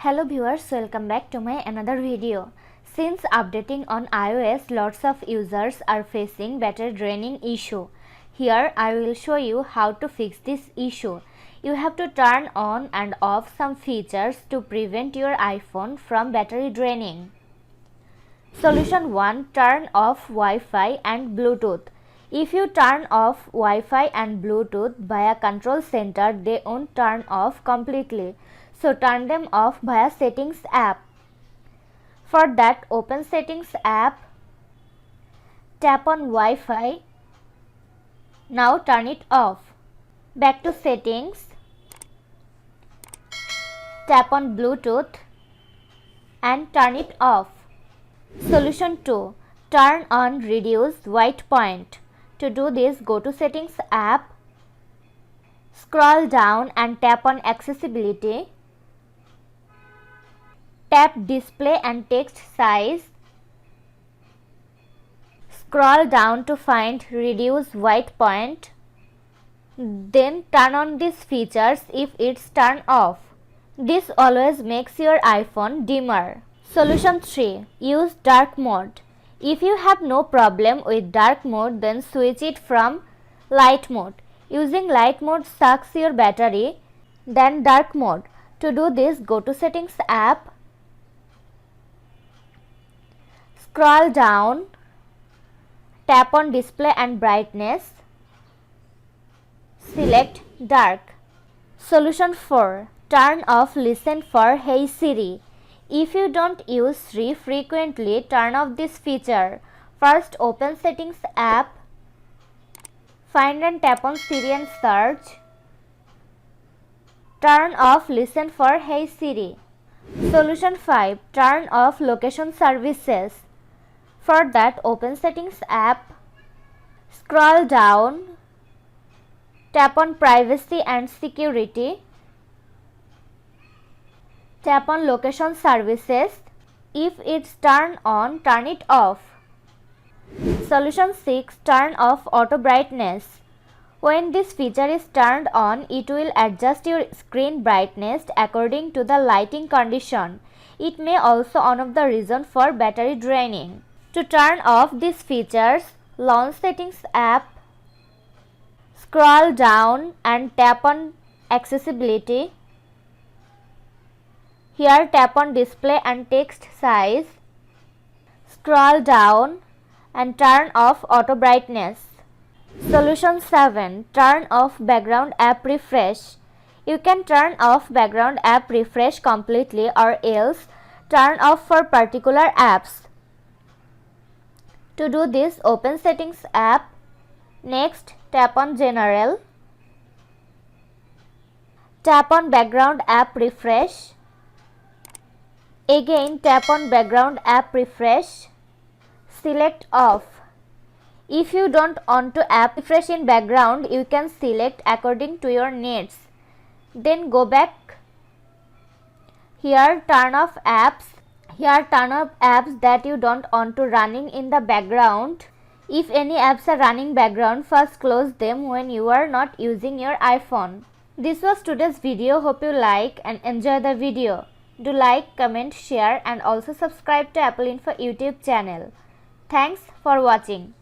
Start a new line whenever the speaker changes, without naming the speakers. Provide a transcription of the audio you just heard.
Hello viewers, welcome back to my another video. Since updating on iOS, lots of users are facing battery draining issue. Here I will show you how to fix this issue. You have to turn on and off some features to prevent your iPhone from battery draining. Solution 1. Turn off Wi-Fi and Bluetooth. If you turn off Wi-Fi and Bluetooth via control center, they won't turn off completely. So turn them off via Settings app. For that, open Settings app, tap on Wi-Fi. Now turn it off. Back to Settings, tap on Bluetooth and turn it off. Solution 2. Turn on Reduce White Point. To do this, go to Settings app, scroll down and tap on Accessibility. Tap Display and Text Size. Scroll down to find Reduce White Point. Then turn on these features if it's turned off. This always makes your iPhone dimmer. Solution 3. Use dark mode. If you have no problem with dark mode, then switch it from light mode. Using light mode sucks your battery than dark mode. To do this, go to Settings app, scroll down, tap on Display and Brightness, select Dark. Solution 4. Turn off Listen for Hey Siri. If you don't use Siri frequently, turn off this feature. First, open Settings app, find and tap on Siri and search. Turn off Listen for Hey Siri. Solution 5. Turn off Location Services. For that, open Settings app, scroll down, tap on Privacy and Security, tap on Location Services. If it's turned on, turn it off. Solution 6. Turn off Auto Brightness. When this feature is turned on, it will adjust your screen brightness according to the lighting condition. It may also one of the reasons for battery draining. To turn off these features, launch Settings app, scroll down and tap on Accessibility. Here tap on Display and Text Size, scroll down and turn off Auto Brightness. Solution 7. Turn off Background App Refresh. You can turn off Background App Refresh completely or else turn off for particular apps. To do this, open Settings app, next tap on General, tap on Background App Refresh. Again tap on Background App Refresh, select Off. If you don't want to app refresh in background, you can select according to your needs. Then go back. Here turn off apps. Here turn off apps that you don't want to running in the background. If any apps are running background, first close them when you are not using your iPhone. This was today's video. Hope you like and enjoy the video. Do like, comment, share and also subscribe to Apple Info YouTube channel. Thanks for watching.